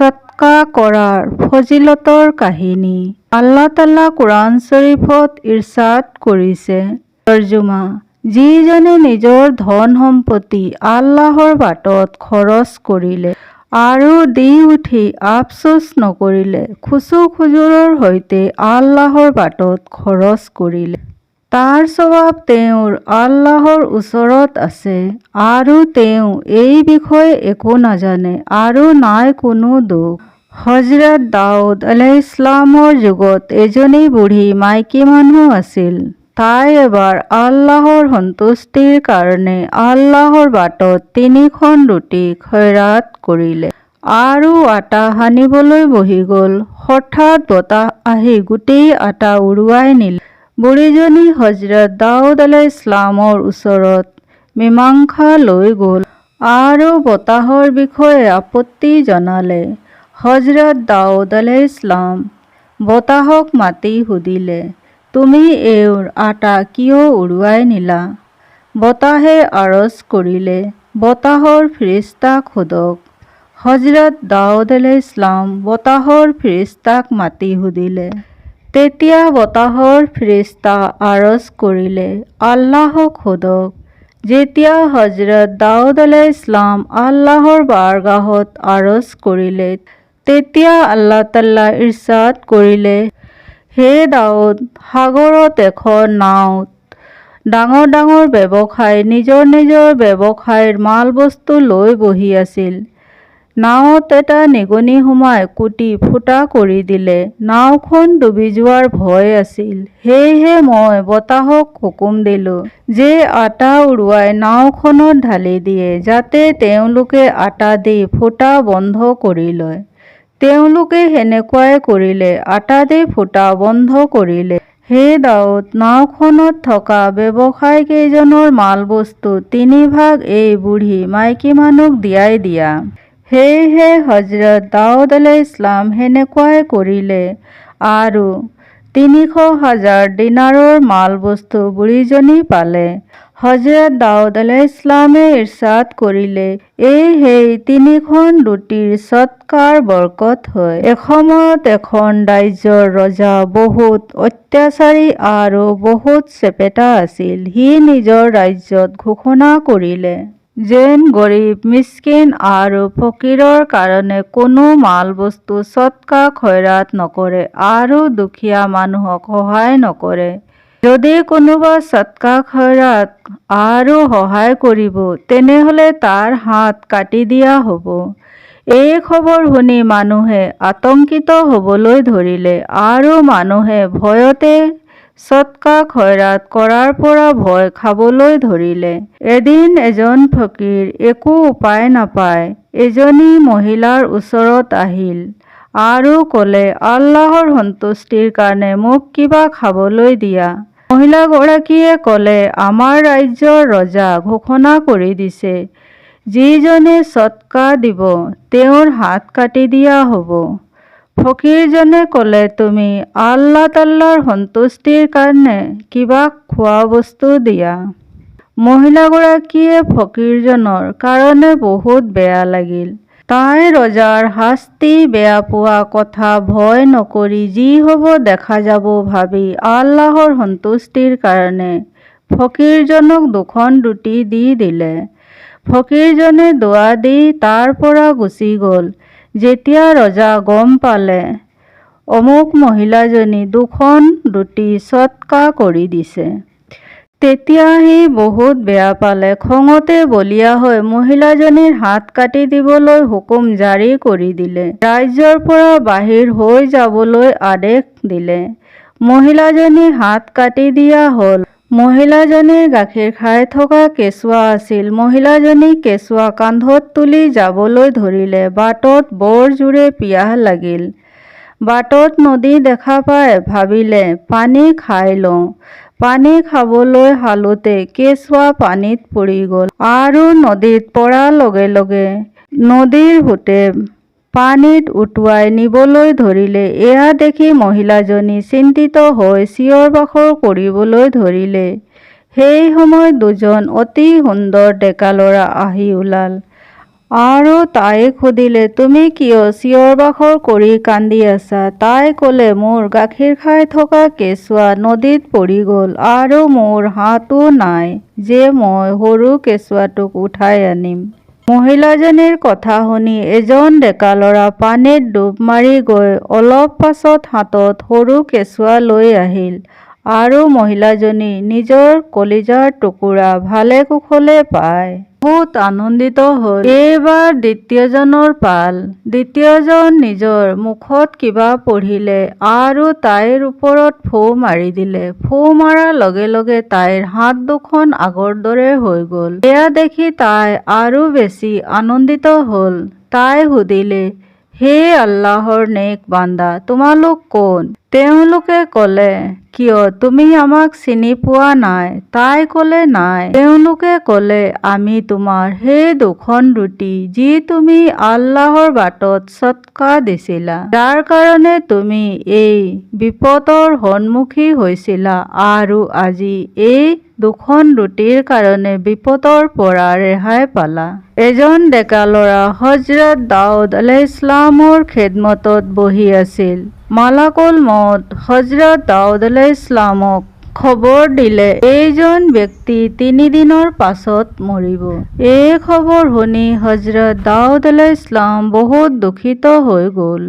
সৎকা কৰাৰ ফজিলতৰ কাহিনী আল্লাহ তাআলা কোৰআন শৰীফত ইৰশাদ কৰিছে। তৰ্জুমা: যিজনে নিজৰ ধন সম্পত্তি আল্লাহৰ বাটত খৰচ কৰিলে আৰু দি উঠি আফচোচ নকৰিলে, খুচু-খুজুৰৰ সৈতে আল্লাহৰ বাটত খৰচ কৰিলে, তাৰ স্বভাৱ তেওঁৰ আল্লাহৰ ওচৰত আছে আৰু তেওঁ এই বিষয়ে একো নাজানে আৰু নাই কোনো দোষ। হজৰত দাউদ আলাইহিস সালামৰ যুগত এজনী বুঢ়ী মাইকী মানুহ আছিল। তাই এবাৰ আল্লাহৰ সন্তুষ্টিৰ কাৰণে আল্লাহৰ বাটত 3খন ৰুটি খয়ৰাত কৰিলে আৰু আটা সানিবলৈ বহি গ'ল। হঠাৎ বতাহ আহি গোটেই আটা উৰুৱাই নিলে। বুঢ়ীজনী হজৰত দাউদ আলাইহিস সালামৰ ওচৰত মীমাংসা লৈ গ'ল আৰু বতাহৰ বিষয়ে আপত্তি জনালে। হজৰত দাউদ আলাইহিস সালাম বতাহক মাতি সুধিলে, তুমি এওঁৰ আটা কিয় উৰুৱাই নিলা? বতাহে আৰজ কৰিলে, বতাহৰ ফিৰিষ্টাক সোধক। হজৰত দাউদ আলাইহিস সালাম বতাহৰ ফিৰিষ্টাক মাতি সুধিলে। তেতিয়া বতাহৰ ফিৰিষ্টা আৰজ কৰিলে, আল্লাহক সোধক। যেতিয়া হজৰত দাউদ আলাইহিস সালাম আল্লাহৰ বাৰগাহত আৰজ কৰিলে, তেতিয়া আল্লাহ তাআলা ইৰশাদ কৰিলে, হে দাউদ, সাগৰত এখন নাওত ডাঙৰ ডাঙৰ ব্যৱসায়ী নিজৰ নিজৰ ব্যৱসায়ৰ মাল-বস্তু লৈ বহি আছিল। নাওত এটা নিগনি সোমাই কুটি ফুটা কৰি দিলে। নাওখন ডুবি যোৱাৰ ভয় আছিল। সেয়েহে মই বতাহক হুকুম দিলোঁ যে আটা উৰুৱাই নাওখনত ঢালি দিয়ে, যাতে তেওঁলোকে আটা দি ফুটা বন্ধ কৰি লয়। তেওঁলোকে সেনেকুৱাই কৰিলে, আটা দি ফুটা বন্ধ কৰিলে। হে দাউদ, নাওখনত থকা ব্যৱসায়ীকেইজনৰ মাল-বস্তু 3 ভাগ এই বুঢ়ী মাইকী মানুহক দিয়াই দিয়া। সেয়েহে হজৰত দাউদ আলাইহিস সালাম সেনেকুৱাই কৰিলে আৰু 300,000 দিনাৰৰ মাল-বস্তু বুঢ়ীজনী পালে। হজৰত দাউদ আলাইহিস সালামে ইৰশাদ কৰিলে, এই সেই 3খন ৰুটিৰ সৎকাৰ বৰকত হয়। এসময়ত এখন ৰাজ্যৰ ৰজা বহুত অত্যাচাৰী আৰু বহুত চেপেটা আছিল। সি নিজৰ ৰাজ্যত ঘোষণা কৰিলে যেন গৰীব, মিস্কিন আৰু ফকীৰৰ কাৰণে কোনো মাল-বস্তু সৎকা খয়ৰাত নকৰে আৰু দুখীয়া মানুহক সহায় নকৰে। যদি কোনোবা সৎকা খয়ৰাত আৰু সহায় কৰিব, তেনেহলে তাৰ হাত কাটি দিয়া হ'ব। এই খবৰ শুনি মানুহে আতংকিত হ'বলৈ ধৰিলে আৰু মানুহে ভয়তে সৎকা খয়ৰাত কৰাৰ পৰা ভয় খাবলৈ ধৰিলে। এদিন এজন ফকীৰ একো উপায় নাপাই এজনী মহিলাৰ ওচৰত আহিল আৰু ক'লে, আল্লাহৰ সন্তুষ্টিৰ কাৰণে মোক কিবা খাবলৈ দিয়া। মহিলাগৰাকীয়ে ক'লে, আমাৰ ৰাজ্যৰ ৰজা ঘোষণা কৰি দিছে, যিজনে সৎকা দিব তেওঁৰ হাত কাটি দিয়া হ'ব। ফকীৰজনে ক'লে, তুমি আল্লাহ তাআলাৰ সন্তুষ্টিৰ কাৰণে কিবা খোৱা বস্তু দিয়া। মহিলাগৰাকীয়ে ফকীৰজনৰ কাৰণে বহুত বেয়া লাগিল। তাই ৰজাৰ শাস্তি বেয়া পোৱা কথা ভয় নকৰি যি হ'ব দেখা যাব ভাবি আল্লাহৰ সন্তুষ্টিৰ কাৰণে ফকীৰজনক 2খন ৰুটি দি দিলে। ফকীৰজনে দুৱা দি তাৰ পৰা গুচি গ'ল। যেতিয়া ৰজা গম পালে অমুক মহিলাজনী 2খন ৰুটি সৎকা কৰি দিছে, তেতিয়া সি বহুত বেয়া পালে। খঙতে বলিয়া হৈ মহিলাজনীৰ হাত কাটি দিবলৈ হুকুম জাৰি কৰি দিলে। ৰাজ্যৰ পৰা বাহিৰ হৈ যাবলৈ আদেশ দিলে। মহিলাজনীৰ হাত কাটি দিয়া হ'ল। মহিলাজনীৰ গাখীৰ খাই থকা কেঁচুৱা আছিল। মহিলাজনী কেঁচুৱা কান্ধত তুলি যাবলৈ ধৰিলে। বাটত বৰ জোৰে পিয়াহ লাগিল। বাটত নদী দেখা পাই ভাবিলে, পানী খাই লওঁ। পানী খাবলৈ হালোতে কেঁচুৱা পানীত পৰি গ'ল আৰু নদীত পৰাৰ লগে লগে নদীৰ সোঁতে পানীত উটুৱাই নিবলৈ ধৰিলে। এয়া দেখি মহিলাজনী চিন্তিত হৈ চিঞৰ-বাখৰ কৰিবলৈ ধৰিলে। সেই সময়ত 2জন অতি সুন্দৰ ডেকা ল'ৰা আহি ওলাল আৰু তাইক সুধিলে, তুমি কিয় চিঞৰ-বাখৰ কৰি কান্দি আছা? তাই ক'লে, মোৰ গাখীৰ খাই থকা কেঁচুৱা নদীত পৰি গ'ল আৰু মোৰ হাতো নাই যে মই সৰু কেঁচুৱাটোক উঠাই আনিম। মহিলাজনীৰ কথা শুনি এজন ডেকা ল'ৰা পানীত ডুব মাৰি গৈ অলপ পাছত হাতত সৰু কেঁচুৱা লৈ আহিল আৰু মহিলাজনী নিজৰ কলিজাৰ টুকুৰা ভালে কুশলে পাই বহুত আনন্দিত হ'ল। এইবাৰ দ্বিতীয়জনৰ পাল। দ্বিতীয়জন নিজৰ মুখত কিবা পঢ়িলে আৰু তাইৰ ওপৰত ফু মাৰি দিলে। ফু মাৰাৰ লগে লগে তাইৰ হাত দুখন আগৰ দৰে হৈ গ'ল। এয়া দেখি তাই আৰু বেছি আনন্দিত হ'ল। তাই সুধিলে, হে আল্লাহৰ নেক বান্দা, তোমালোক কোন? তেওঁলোকে ক'লে, কিয় তুমি আমাক চিনি পোৱা নাই? তাই ক'লে, নাই। তেওঁলোকে ক'লে, আমি তোমাৰ সেই দুখন ৰুটি যি তুমি আল্লাহৰ বাটত সদকা দিছিলা, যাৰ কাৰণে তুমি এই বিপদৰ সন্মুখী হৈছিলা আৰু আজি এই দুখন ৰুটিৰ কাৰণে বিপদৰ পৰা ৰেহাই পালা। এজন ডেকা ল'ৰা হজৰত দাউদ আলাইহিছছলামৰ খেদমতত বহি আছিল। মালাকুল মউত হজৰত দাউদ আলাইহিছছলামক খবৰ দিলে, এইজন ব্যক্তি 3 দিনৰ পাছত মৰিব। এই খবৰ শুনি হজৰত দাউদ আলাইহিছছলাম বহুত দুখিত হৈ গ'ল।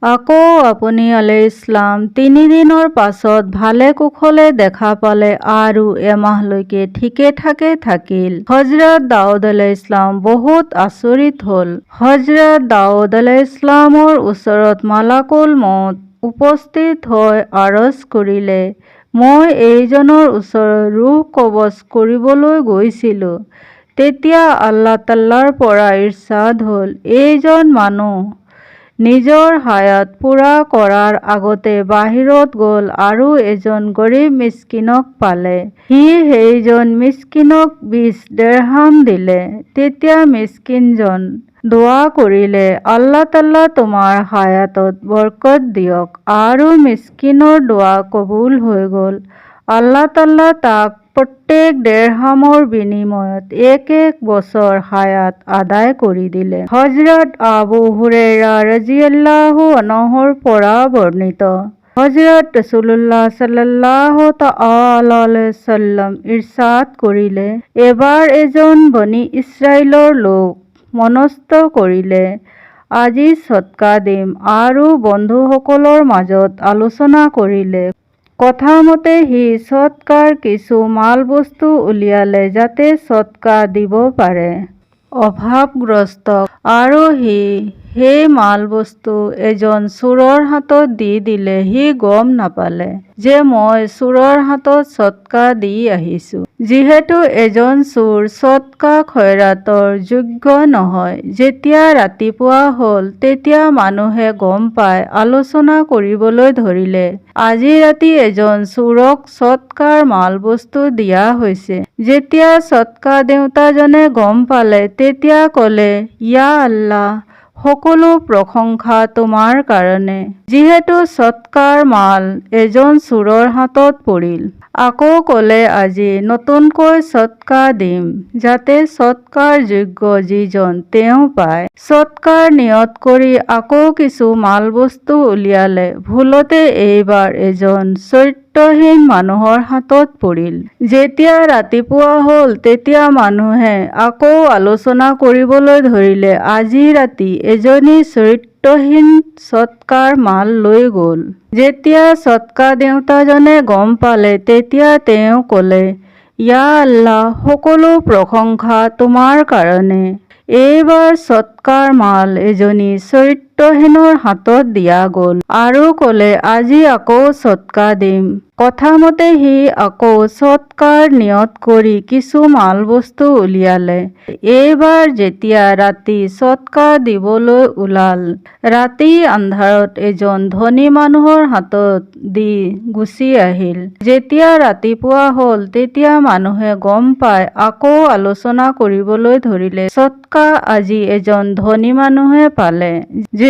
আকৌ আপুনি আলাইহিছছলাম 3 দিনৰ পাছত ভালে কুশলে দেখা পালে আৰু এমাহলৈকে ঠিকে ঠাকে থাকিল। হজৰত দাউদ আলাইহিছছলাম বহুত আচৰিত হ'ল। হজৰত দাউদ আলাইহিছছলামৰ ওচৰত মালাকুল মউত উপস্থিত হৈ আৰজ কৰিলে, মই এইজনৰ ওচৰত ৰুহ কবজ কৰিবলৈ গৈছিলোঁ। তেতিয়া আল্লাহ তাআলাৰ পৰা ইৰশ্বাদ হ'ল, এইজন মানুহ নিজৰ হায়াত পুৰা কৰাৰ আগতে বাহিৰত গ'ল আৰু এজন গৰীব মিস্কিনক পালে। সি সেইজন মিস্কিনক 20 দিৰহাম দিলে। তেতিয়া মিস্কিনজন দুআ কৰিলে, আল্লাহ তাআলা তোমাৰ হায়াতত বৰকত দিয়ক, আৰু মিস্কিনৰ দুআ কবুল হৈ গ'ল। আল্লাহ তাআলা তাক প্ৰত্যেক দিৰহামৰ বিনিময়ত 1 বছৰ হায়াত আদায় কৰি দিলে। হজৰত আবু হুৰাইৰা ৰাদিয়াল্লাহু আনহুৰ পৰা বৰ্ণিত, হজৰত ৰাসূলুল্লাহ সাল্লাল্লাহু তাআলা আলাইহি ওয়াসাল্লাম ইৰশ্বাদ কৰিলে, এবাৰ এজন বনী ইছৰাইলৰ লোক মনস্থ কৰিলে, আজি সদকা দিম আৰু বন্ধুসকলৰ মাজত আলোচনা কৰিলে। কথা মতে সি সদকাৰ কিছু মাল বস্তু উলিয়ালে যাতে সদকা দিব পাৰে অভাৱগ্ৰস্তক, আৰু সি সেই মাল বস্তু এজন চোৰৰ হাতত দি দিলে। সি গম নাপালে যে মই চোৰৰ হাতত সদকা দি আহিছোঁ। যিহেতু এজন চোৰ সদকা খয়ৰাতৰ যোগ্য নহয়। যেতিয়া ৰাতিপুৱা হ'ল তেতিয়া মানুহে গম পাই আলোচনা কৰিবলৈ ধৰিলে, আজি ৰাতি এজন চোৰক সদকাৰ মাল বস্তু দিয়া হৈছে। যেতিয়া সদকা দিওঁতাজনে গম পালে তেতিয়া ক'লে, ইয়া আল্লাহ, সকলো প্ৰশংসা তোমাৰ কাৰণে, যিহেতু সদকাৰ মাল এজন চোৰৰ হাতত পৰিল। আকৌ ক'লে, আজি নতুনকৈ সদকা দিম যাতে সদকাৰ যোগ্য যিজন তেওঁ পায়। সদকাৰ নিয়ত কৰি আকৌ কিছু মাল বস্তু উলিয়ালে। ভুলতে এইবাৰ এজন চৰিত্ৰহীন মানুহৰ হাতত পৰিল। যেতিয়া ৰাতিপুৱা হ'ল তেতিয়া মানুহে আকৌ আলোচনা কৰিবলৈ ধৰিলে, আজি ৰাতি এজনী চৰিত্ৰহীন সদকাৰ মাল লৈ গ'ল। যেতিয়া সদকা দিওঁতাজনে গম পালে তেতিয়া তেওঁ ক'লে, ইয়া আল্লাহ, সকলো প্ৰশংসা তোমাৰ কাৰণে, এইবাৰ সদকাৰ মাল এজনী চৰিত্ৰহীনৰ হাতত দিয়া গ'ল। আৰু ক'লে, আজি আকৌ সদকা দিম। কথা মতে সি আকৌ সদকাৰ নিয়ত কৰি কিছু মাল বস্তু উলিয়ালে। এইবাৰ যেতিয়া ৰাতি সদকা দিবলৈ ওলাল, ৰাতি আন্ধাৰত এজন ধনী মানুহৰ হাতত দি গুচি আহিল। যেতিয়া ৰাতিপুৱা হ'ল তেতিয়া মানুহে গম পাই আকৌ আলোচনা কৰিবলৈ ধৰিলে, সদকা আজি এজন ধনী মানুহে পালে।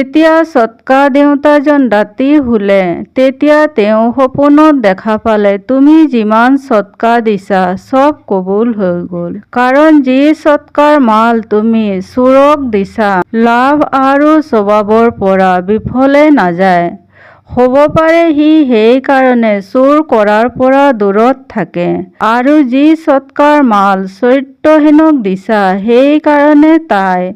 যেতিয়া সৎকা দেউতাজন ৰাতি শুলে তেতিয়া তেওঁ সপোনত দেখা পালে তুমি যিমান সৎকা দিছা চব কবুল হৈ গ'ল। কাৰণ যি সৎকাৰ মাল তুমি চোৰক দিছা লাভ আৰু স্বভাৱৰ পৰা বিফলে নাযায়। হ'ব পাৰে সি সেইকাৰণে চুৰ কৰাৰ পৰা দূৰত থাকে, আৰু যি সৎকাৰ মাল চৰিত্ৰহীনক দিছা সেইকাৰণে তাই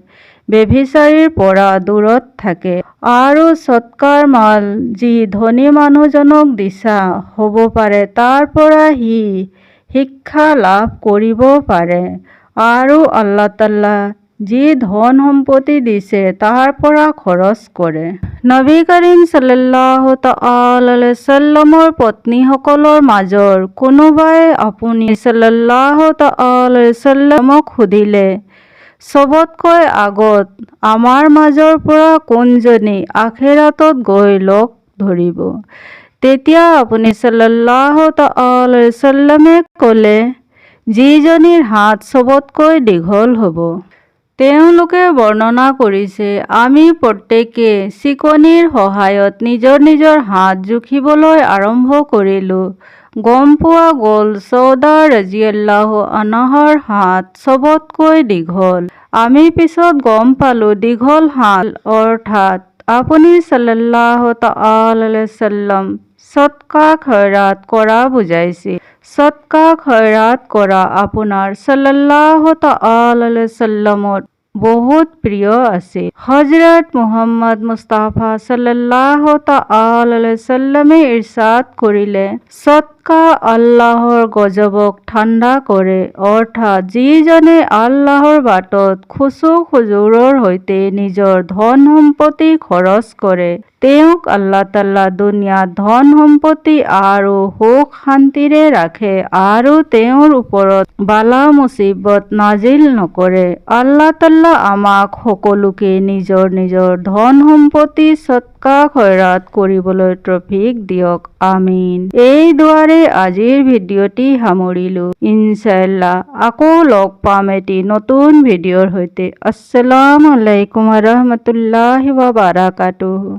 ব্যভিচাৰীৰ পৰা দূৰত থাকে। আৰু সৎকাৰ মাল যি ধনী মানুহজনক দিছা হ'ব পাৰে তাৰ পৰা সি শিক্ষা লাভ কৰিব পাৰে। আৰু আল্লাহ তাআলা যি ধন সম্পত্তি দিছে তাৰ পৰা খৰচ কৰে। নবী কৰিম সাল্লাল্লাহু তাআলা আলাইহি সাল্লামৰ পত্নীসকলৰ মাজৰ কোনোবাই আপুনি সাল্লাল্লাহু তাআলা আলাইহি সাল্লামক সুধিলে চবতকৈ আগত আমাৰ মাজৰ পৰা কোনজনী আখিৰাতত গৈ লগ ধৰিব? তেতিয়া আপুনি সাল্লাল্লাহু তাআলা আলাইহি সাল্লামে ক'লে যিজনীৰ হাত চবতকৈ দীঘল হ'ব। তেওঁলোকে বৰ্ণনা কৰিছে আমি প্ৰত্যেকে চিকনিৰ সহায়ত নিজৰ নিজৰ হাত জুখিবলৈ আৰম্ভ কৰিলোঁ। গম পোৱা গ'ল ছৌদা ৰাদিয়াল্লাহু আনহাৰ হাত চবতকৈ দীঘল। আমি পিছত গম পালোঁ দীঘল হাত অৰ্থাৎ আপুনি সাল্লাল্লাহু তাআলা আলাইহি সাল্লাম সদকা খয়ৰাত কৰা বুজাইছিল। সদকা খয়ৰাত কৰা আপোনাৰ সাল্লাল্লাহু তাআলা আলাইহি সাল্লামত বহুত প্ৰিয় আছিল। হযৰত মুহাম্মদ মুস্তাফা সাল্লাল্লাহু তাআলা আলাইহি সাল্লামে ইৰশাদ কৰিলে সদকা আল্লাহৰ গজবক ঠাণ্ডা কৰে, অৰ্থাৎ যিজনে আল্লাহৰ বাটত খুচু খুজুৰৰ সৈতে নিজৰ ধন সম্পত্তি খৰচ কৰে তেওঁক আল্লাহ তাআলা দুনিয়াত ধন সম্পত্তি আৰু সুখ শান্তিৰে ৰাখে আৰু তেওঁৰ ওপৰত বালা মুসিবত নাজিল নকৰে। আল্লাহ তাআলা আমাক সকলোকে নিজৰ নিজৰ ধন সম্পত্তি সদকা খয়ৰাত কৰিবলৈ তৌফিক দিয়ক, আমিন। এই দুৱাৰে আজিৰ ভিডিঅ'টি সামৰিলোঁ। ইনশাআল্লাহ আকৌ লগ পাম এটি নতুন ভিডিঅ'ৰ সৈতে। আসসালামু আলাইকুম ওয়া ৰাহমাতুল্লাহি ওয়া বাৰাকাতুহু।